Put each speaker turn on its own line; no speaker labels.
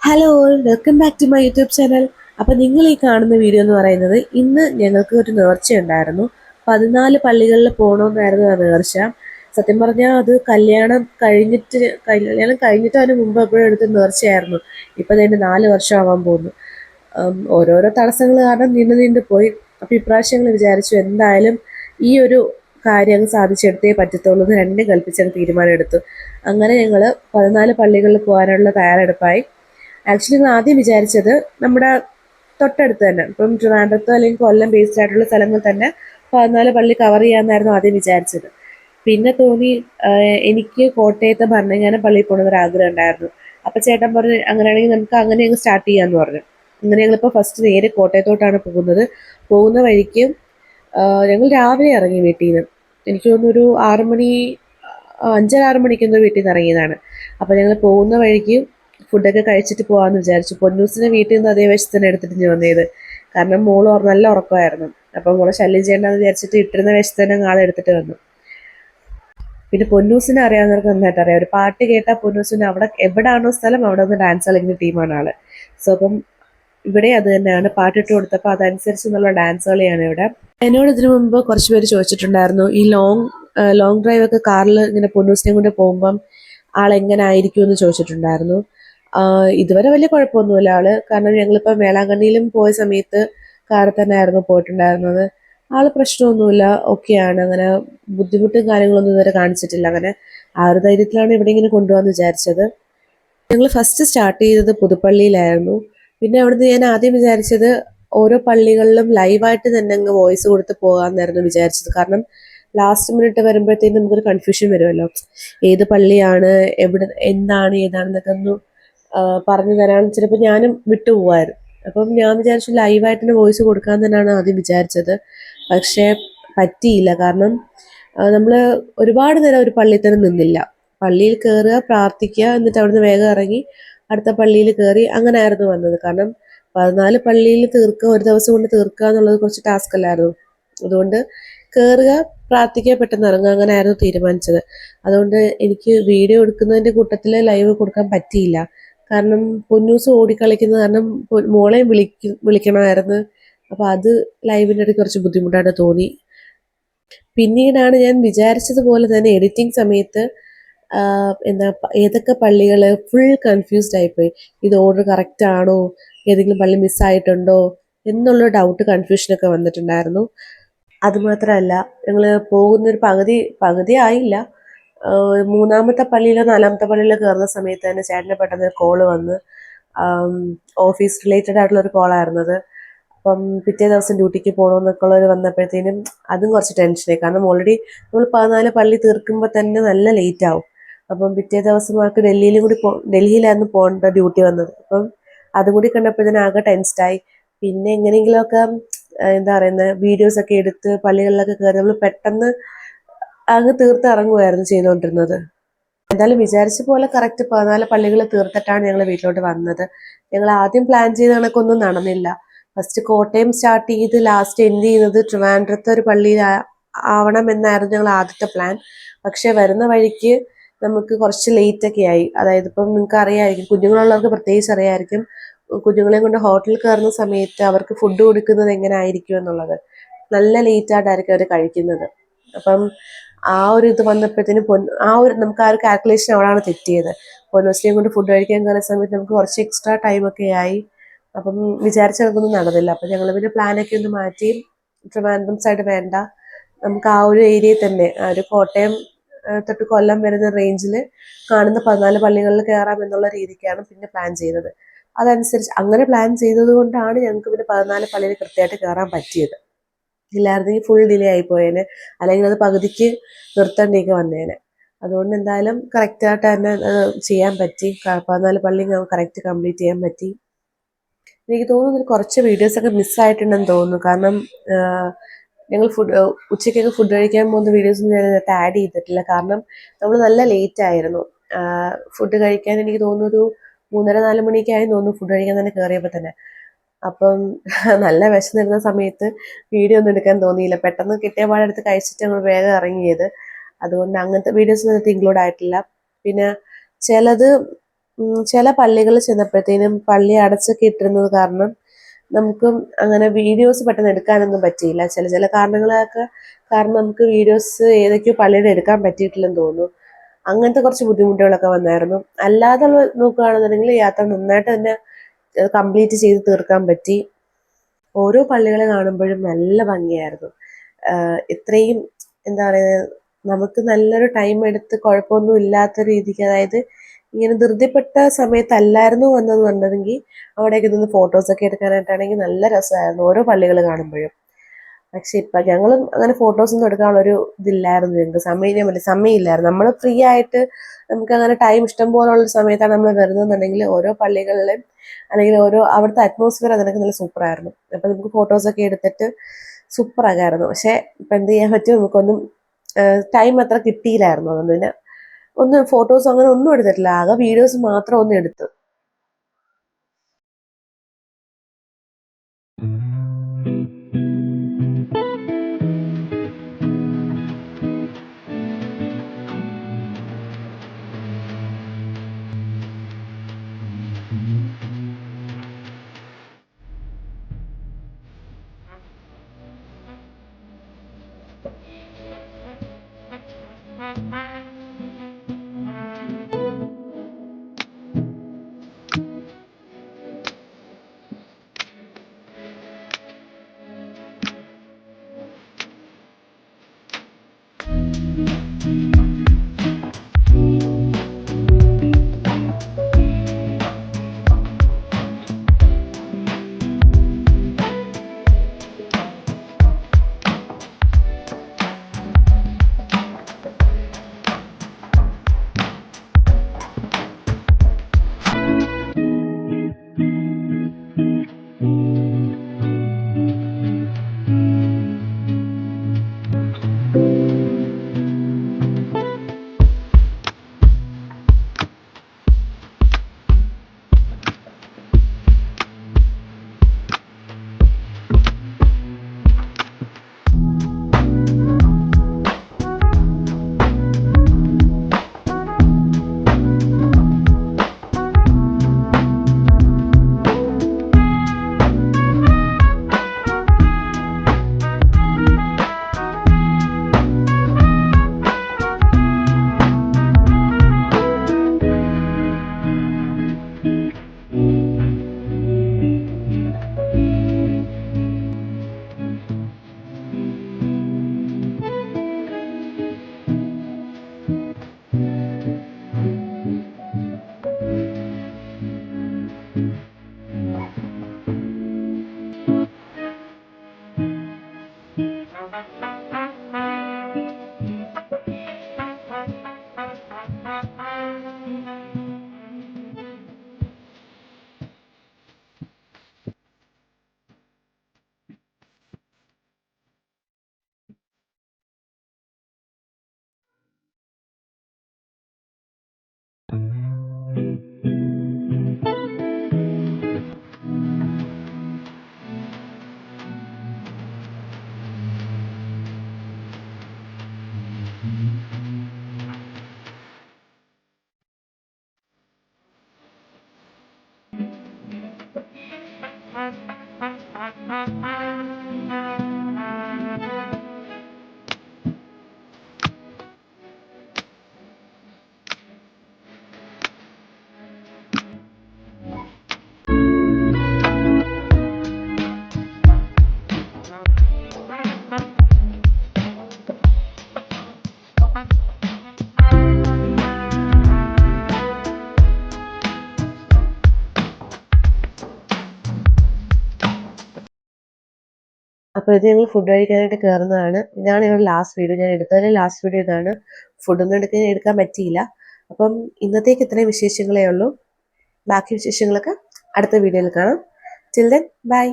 Hello welcome back to my YouTube channel. അപ്പോൾ നിങ്ങൾ ഈ കാണുന്ന വീഡിയോ എന്ന് പറയുന്നത് ഇന്ന് ഞങ്ങൾക്ക് ഒരു നേർച്ചയുണ്ടായിരുന്നു. 14 പള്ളികളിൽ പോകണമെന്നായിരുന്നു ആ നേർച്ച. സത്യം പറഞ്ഞാൽ അത് കല്യാണം കഴിഞ്ഞിട്ട് അതിന് മുമ്പ് എപ്പോഴും എടുത്ത നേർച്ചയായിരുന്നു. ഇപ്പം അതിൻ്റെ 4 വർഷമാവാൻ പോകുന്നു. ഓരോരോ തടസ്സങ്ങൾ കാരണം നീണ്ടു പോയി. അപ്പോൾ ഇപ്രാവശ്യം ഞങ്ങൾ വിചാരിച്ചു എന്തായാലും ഈ ഒരു കാര്യം അങ്ങ് സാധിച്ചെടുത്തേ പറ്റത്തുള്ളൂ എന്ന് രണ്ടും കൽപ്പിച്ചങ്ങ് തീരുമാനമെടുത്തു. അങ്ങനെ ഞങ്ങൾ 14 പള്ളികളിൽ പോകാനുള്ള തയ്യാറെടുപ്പായി. ആക്ച്വലി ഞങ്ങൾ ആദ്യം വിചാരിച്ചത് നമ്മുടെ തൊട്ടടുത്ത് തന്നെ, ഇപ്പം ട്രിവാൻഡ്രത്തോ അല്ലെങ്കിൽ കൊല്ലം ബേസ്ഡ് ആയിട്ടുള്ള സ്ഥലങ്ങളിൽ തന്നെ 14 പള്ളി കവർ ചെയ്യാമെന്നായിരുന്നു ആദ്യം വിചാരിച്ചത്. പിന്നെ തോന്നി എനിക്ക് കോട്ടയത്തെ ഭരണങ്ങാനം പള്ളിയിൽ പോകണമെന്നൊരു ആഗ്രഹം ഉണ്ടായിരുന്നു. അപ്പം ചേട്ടൻ പറഞ്ഞു അങ്ങനെയാണെങ്കിൽ നമുക്ക് അങ്ങനെ അങ്ങ് സ്റ്റാർട്ട് ചെയ്യാമെന്ന് പറഞ്ഞു. അങ്ങനെ ഞങ്ങളിപ്പോൾ ഫസ്റ്റ് നേരെ കോട്ടയത്തോട്ടാണ് പോകുന്നത്. പോകുന്ന വഴിക്ക് ഞങ്ങൾ രാവിലെ ഇറങ്ങി വീട്ടിൽ നിന്ന്. എനിക്ക് തോന്നുന്നു ഒരു 6 മണി 5-6 മണിക്കൊന്നും വീട്ടിൽ നിന്ന് ഇറങ്ങിയതാണ്. അപ്പോൾ ഞങ്ങൾ പോകുന്ന വഴിക്ക് ഫുഡൊക്കെ കഴിച്ചിട്ട് പോകാമെന്ന് വിചാരിച്ചു. പൊന്നൂസിനെ വീട്ടിൽ നിന്ന് അതേ വശത്ത് തന്നെ എടുത്തിട്ട് ഞാൻ വന്നത്. കാരണം മോള് നല്ല ഉറക്കമായിരുന്നു. അപ്പോൾ മോളെ ശല്യം ചെയ്യേണ്ടെന്ന് വിചാരിച്ചിട്ട് ഇട്ടിരുന്ന വശത്ത് തന്നെ ആളെ എടുത്തിട്ട് വന്നു. പിന്നെ പൊന്നൂസിനെ അറിയാവുന്നവർക്ക് നന്നായിട്ട് അറിയാം. ഒരു പാട്ട് കേട്ടാൽ പൊന്നൂസിന് അവിടെ എവിടെയാണോ സ്ഥലം അവിടെ നിന്ന് ഡാൻസ് കളിക്കുന്ന ടീമാണ് ആള്. സോ അപ്പം ഇവിടെ അത് തന്നെയാണ്. പാട്ടിട്ട് കൊടുത്തപ്പോൾ അതനുസരിച്ച് നല്ല ഡാൻസ് കളിയാണ് ഇവിടെ. എന്നോട് ഇതിനു മുമ്പ് കുറച്ച് പേര് ചോദിച്ചിട്ടുണ്ടായിരുന്നു ഈ ലോങ് ഡ്രൈവ് ഒക്കെ കാറിൽ ഇങ്ങനെ പൊന്നൂസിനെ കൊണ്ട് പോകുമ്പം ആളെങ്ങനെ ആയിരിക്കും എന്ന് ചോദിച്ചിട്ടുണ്ടായിരുന്നു. ഇതുവരെ വലിയ കുഴപ്പമൊന്നുമില്ല ആള്. കാരണം ഞങ്ങളിപ്പോൾ വേളാങ്കണ്ണിയിലും പോയ സമയത്ത് കാറിൽ തന്നെ ആയിരുന്നു പോയിട്ടുണ്ടായിരുന്നത്. ആള് പ്രശ്നമൊന്നുമില്ല, ഓക്കെയാണ്. അങ്ങനെ ബുദ്ധിമുട്ടും കാര്യങ്ങളൊന്നും ഇതുവരെ കാണിച്ചിട്ടില്ല. അങ്ങനെ ആ ഒരു ധൈര്യത്തിലാണ് ഇവിടെ ഇങ്ങനെ കൊണ്ടുപോകാന്ന് വിചാരിച്ചത്. ഞങ്ങൾ ഫസ്റ്റ് സ്റ്റാർട്ട് ചെയ്തത് പുതുപ്പള്ളിയിലായിരുന്നു. പിന്നെ അവിടുന്ന് ഞാൻ ആദ്യം വിചാരിച്ചത് ഓരോ പള്ളികളിലും ലൈവായിട്ട് തന്നെ അങ്ങ് വോയിസ് കൊടുത്ത് പോകാമെന്നായിരുന്നു വിചാരിച്ചത്. കാരണം ലാസ്റ്റ് മിനിറ്റ് വരുമ്പോഴത്തേക്കും നമുക്കൊരു കൺഫ്യൂഷൻ വരുമല്ലോ, ഏത് പള്ളിയാണ്, എവിടെ, എന്താണ്, ഏതാണെന്നൊക്കെ ഒന്ന് പറഞ്ഞു തരാൻ ചിലപ്പോൾ ഞാനും വിട്ടുപോകായിരുന്നു. അപ്പം ഞാൻ വിചാരിച്ചു ലൈവായിട്ട് തന്നെ വോയിസ് കൊടുക്കാൻ തന്നെയാണ് ആദ്യം വിചാരിച്ചത്. പക്ഷേ പറ്റിയില്ല. കാരണം നമ്മൾ ഒരുപാട് നേരം ഒരു പള്ളിയിൽ തന്നെ നിന്നില്ല. പള്ളിയിൽ കയറുക, പ്രാർത്ഥിക്കുക, എന്നിട്ട് അവിടുന്ന് വേഗം ഇറങ്ങി അടുത്ത പള്ളിയിൽ കയറി, അങ്ങനെ ആയിരുന്നു വന്നത്. കാരണം 14 പള്ളിയിൽ തീർക്കുക, ഒരു ദിവസം കൊണ്ട് തീർക്കുക എന്നുള്ളത് കുറച്ച് ടാസ്ക് അല്ലായിരുന്നു. അതുകൊണ്ട് കയറുക, പ്രാർത്ഥിക്കുക, പെട്ടെന്ന് ഇറങ്ങുക, അങ്ങനെ ആയിരുന്നു തീരുമാനിച്ചത്. അതുകൊണ്ട് എനിക്ക് വീഡിയോ എടുക്കുന്നതിൻ്റെ കൂട്ടത്തിൽ ലൈവ് കൊടുക്കാൻ പറ്റിയില്ല. കാരണം പൊന്നൂസ് ഓടിക്കളിക്കുന്നത് കാരണം മോളെയും വിളിക്കണമായിരുന്നു. അപ്പോൾ അത് ലൈവിൻ്റെ ഇടയ്ക്ക് കുറച്ച് ബുദ്ധിമുട്ടായിട്ട് തോന്നി. പിന്നീടാണ് ഞാൻ വിചാരിച്ചതുപോലെ തന്നെ എഡിറ്റിംഗ് സമയത്ത് ഏതൊക്കെ പള്ളികൾ ഫുൾ കൺഫ്യൂസ്ഡ് ആയിപ്പോയി. ഇത് ഓർഡർ കറക്റ്റ് ആണോ, ഏതെങ്കിലും പള്ളി മിസ്സായിട്ടുണ്ടോ എന്നുള്ള ഡൗട്ട്, കൺഫ്യൂഷനൊക്കെ വന്നിട്ടുണ്ടായിരുന്നു. അതുമാത്രമല്ല, ഞങ്ങൾ പോകുന്നൊരു പകുതി ആയില്ല, മൂന്നാമത്തെ പള്ളിയിലോ 4ാമത്തെ പള്ളിയിലോ കയറുന്ന സമയത്ത് തന്നെ ചേട്ടന് പെട്ടെന്ന് കോള് വന്ന്, ഓഫീസ് റിലേറ്റഡ് ആയിട്ടുള്ളൊരു കോളായിരുന്നത്. അപ്പം പിറ്റേ ദിവസം ഡ്യൂട്ടിക്ക് പോകണമെന്നൊക്കെ ഉള്ളവർ വന്നപ്പോഴത്തേനും അതും കുറച്ച് ടെൻഷനായി. കാരണം ഓൾറെഡി നമ്മൾ 14 പള്ളി തീർക്കുമ്പോൾ തന്നെ നല്ല ലേറ്റ് ആവും. അപ്പം പിറ്റേ ദിവസം അവർക്ക് ഡൽഹിയിലായിരുന്നു പോകേണ്ട ഡ്യൂട്ടി വന്നത്. അപ്പം അതും കൂടി കണ്ടപ്പോഴത്തേനും ആകെ ടെൻസ്ഡായി. പിന്നെ എങ്ങനെയെങ്കിലുമൊക്കെ എന്താ പറയുന്നത്, വീഡിയോസൊക്കെ എടുത്ത് പള്ളികളിലൊക്കെ കയറി നമ്മൾ പെട്ടെന്ന് അങ്ങ് തീർത്ത് ഇറങ്ങുമായിരുന്നു ചെയ്തുകൊണ്ടിരുന്നത്. എന്തായാലും വിചാരിച്ച പോലെ കറക്റ്റ് 14 പള്ളികൾ തീർത്തിട്ടാണ് ഞങ്ങൾ വീട്ടിലോട്ട് വന്നത്. ഞങ്ങൾ ആദ്യം പ്ലാൻ ചെയ്ത കണക്കൊന്നും നടന്നില്ല. ഫസ്റ്റ് കോട്ടയം സ്റ്റാർട്ട് ചെയ്ത് ലാസ്റ്റ് എൻഡ് ചെയ്യുന്നത് ട്രിവാൻഡ്രത്തെ ഒരു പള്ളിയിൽ ആവണം എന്നായിരുന്നു ഞങ്ങൾ ആദ്യത്തെ പ്ലാൻ. പക്ഷെ വരുന്ന വഴിക്ക് നമുക്ക് കുറച്ച് ലേറ്റ് ഒക്കെ ആയി. അതായത് ഇപ്പം നിങ്ങൾക്ക് അറിയാമായിരിക്കും, കുഞ്ഞുങ്ങളുള്ളവർക്ക് പ്രത്യേകിച്ച് അറിയാമായിരിക്കും, കുഞ്ഞുങ്ങളെയും കൊണ്ട് ഹോട്ടലിൽ കയറുന്ന സമയത്ത് അവർക്ക് ഫുഡ് കൊടുക്കുന്നത് എങ്ങനെ ആയിരിക്കും എന്നുള്ളത്. നല്ല ലേറ്റായിട്ടായിരിക്കും അവർ കഴിക്കുന്നത്. അപ്പം ആ ഒരു ഇത് വന്നപ്പോഴത്തേനും നമുക്ക് ആ ഒരു കാൽക്കുലേഷൻ അവിടെയാണ് തെറ്റിയത്. പൊന്നൂസിനെയും കൊണ്ട് ഫുഡ് കഴിക്കാൻ കയറുന്ന സമയത്ത് നമുക്ക് കുറച്ച് എക്സ്ട്രാ ടൈമൊക്കെ ആയി. അപ്പം വിചാരിച്ച കണക്കൊന്നും നടന്നില്ല. അപ്പം ഞങ്ങൾ പിന്നെ പ്ലാനൊക്കെ ഒന്ന് മാറ്റി, ട്രിവാൻഡ്രം സൈഡ് വേണ്ട, നമുക്ക് ആ ഒരു ഏരിയയിൽ തന്നെ, ആ ഒരു കോട്ടയം തൊട്ട് കൊല്ലം വരുന്ന റേഞ്ചിൽ കാണുന്ന 14 പള്ളികളിൽ കയറാം എന്നുള്ള രീതിക്കാണ് പിന്നെ പ്ലാൻ ചെയ്തത്. അതനുസരിച്ച് അങ്ങനെ പ്ലാൻ ചെയ്തത് കൊണ്ടാണ് ഞങ്ങൾക്ക് പിന്നെ 14 പള്ളിയിൽ കൃത്യമായിട്ട് കയറാൻ പറ്റിയത്. ഇല്ലായിരുന്നെങ്കിൽ ഫുൾ ഡിലേ ആയിപ്പോയേനെ, അല്ലെങ്കിൽ അത് പകുതിക്ക് നിർത്തേണ്ടിയൊക്കെ വന്നേനെ. അതുകൊണ്ട് എന്തായാലും കറക്റ്റായിട്ട് തന്നെ ചെയ്യാൻ പറ്റി. 14 പള്ളി കറക്റ്റ് കംപ്ലീറ്റ് ചെയ്യാൻ പറ്റി. എനിക്ക് തോന്നുന്നു കുറച്ച് വീഡിയോസൊക്കെ മിസ്സായിട്ടുണ്ടെന്ന് തോന്നുന്നു. കാരണം ഞങ്ങൾ ഉച്ചയ്ക്കൊക്കെ ഫുഡ് കഴിക്കാൻ പോകുന്ന വീഡിയോസൊന്നും ഞാൻ ഇതിനകത്ത് ആഡ് ചെയ്തിട്ടില്ല. കാരണം നമ്മൾ നല്ല ലേറ്റ് ആയിരുന്നു ഫുഡ് കഴിക്കാൻ. എനിക്ക് തോന്നുന്നു ഒരു 3:30-4 മണിയൊക്കെ ആയി തോന്നുന്നു ഫുഡ് കഴിക്കാൻ തന്നെ കയറിയപ്പോൾ തന്നെ. അപ്പം നല്ല വിശന്നിരുന്ന സമയത്ത് വീഡിയോ ഒന്നും എടുക്കാൻ തോന്നിയില്ല. പെട്ടെന്ന് കിട്ടിയ പാടെടുത്ത് കഴിച്ചിട്ട് ഞങ്ങൾ വേഗം ഇറങ്ങിയത്. അതുകൊണ്ട് അങ്ങനത്തെ വീഡിയോസൊന്നും ഇതിനകത്ത് ഇൻക്ലൂഡ് ആയിട്ടില്ല. പിന്നെ ചിലത് ചില പള്ളികളിൽ ചെന്നപ്പോഴത്തേനും പള്ളി അടച്ചൊക്കെ ഇട്ടിരുന്നത് കാരണം നമുക്കും അങ്ങനെ വീഡിയോസ് പെട്ടെന്ന് എടുക്കാനൊന്നും പറ്റിയില്ല. ചില കാരണങ്ങളൊക്കെ കാരണം നമുക്ക് വീഡിയോസ് ഏതൊക്കെയോ പള്ളിയുടെ എടുക്കാൻ പറ്റിയിട്ടില്ലെന്ന് തോന്നുന്നു. അങ്ങനത്തെ കുറച്ച് ബുദ്ധിമുട്ടുകളൊക്കെ വന്നായിരുന്നു. അല്ലാതെ നോക്കുകയാണെന്നുണ്ടെങ്കിൽ യാത്ര നന്നായിട്ട് തന്നെ കംപ്ലീറ്റ് ചെയ്ത് തീർക്കാൻ പറ്റി. ഓരോ പള്ളികളെ കാണുമ്പോഴും നല്ല ഭംഗിയായിരുന്നു. ഇത്രയും എന്താ പറയുക, നമുക്ക് നല്ലൊരു ടൈം എടുത്ത് കുഴപ്പമൊന്നും ഇല്ലാത്ത രീതിക്ക്, അതായത് ഇങ്ങനെ ധൃതിപ്പെട്ട സമയത്തല്ലായിരുന്നു വന്നതെന്നുണ്ടെങ്കിൽ അവിടെയൊക്കെ നിന്ന് ഫോട്ടോസൊക്കെ എടുക്കാനായിട്ടാണെങ്കിൽ നല്ല രസമായിരുന്നു ഓരോ പള്ളികൾ കാണുമ്പോഴും. പക്ഷെ ഇപ്പം ഞങ്ങളും അങ്ങനെ ഫോട്ടോസൊന്നും എടുക്കാനുള്ളൊരു ഇതില്ലായിരുന്നു, ഞങ്ങൾക്ക് സമയമില്ലായിരുന്നു. നമ്മൾ ഫ്രീ ആയിട്ട് നമുക്ക് അങ്ങനെ ടൈം ഇഷ്ടം പോലുള്ളൊരു സമയത്താണ് നമ്മൾ വരുന്നതെന്നുണ്ടെങ്കിൽ ഓരോ പള്ളികളിലും അല്ലെങ്കിൽ ഓരോ അവിടുത്തെ അറ്റ്മോസ്ഫിയർ അതിനൊക്കെ നല്ല സൂപ്പറായിരുന്നു. അപ്പം നമുക്ക് ഫോട്ടോസൊക്കെ എടുത്തിട്ട് സൂപ്പറാകായിരുന്നു. പക്ഷേ ഇപ്പം എന്ത് ചെയ്യാൻ പറ്റും, നമുക്കൊന്നും ടൈം അത്ര കിട്ടിയില്ലായിരുന്നു. അതുകൊണ്ട് പിന്നെ ഒന്നും ഫോട്ടോസ് അങ്ങനെ ഒന്നും എടുത്തിട്ടില്ല, ആകെ വീഡിയോസ് മാത്രം ഒന്ന് എടുത്തു. അപ്പോൾ ഇത് ഞങ്ങൾ ഫുഡ് കഴിക്കാനായിട്ട് കയറുന്നതാണ്. ഇതാണ് ഞങ്ങളുടെ ലാസ്റ്റ് വീഡിയോ, ഞാൻ എടുത്തതിലെ ലാസ്റ്റ് വീഡിയോ ഇതാണ്. ഫുഡൊന്നും എടുക്കാൻ പറ്റിയില്ല. അപ്പം ഇന്നത്തേക്ക് ഇത്രയും വിശേഷങ്ങളേ ഉള്ളൂ. ബാക്കി വിശേഷങ്ങളൊക്കെ അടുത്ത വീഡിയോയിൽ കാണാം. Till then bye.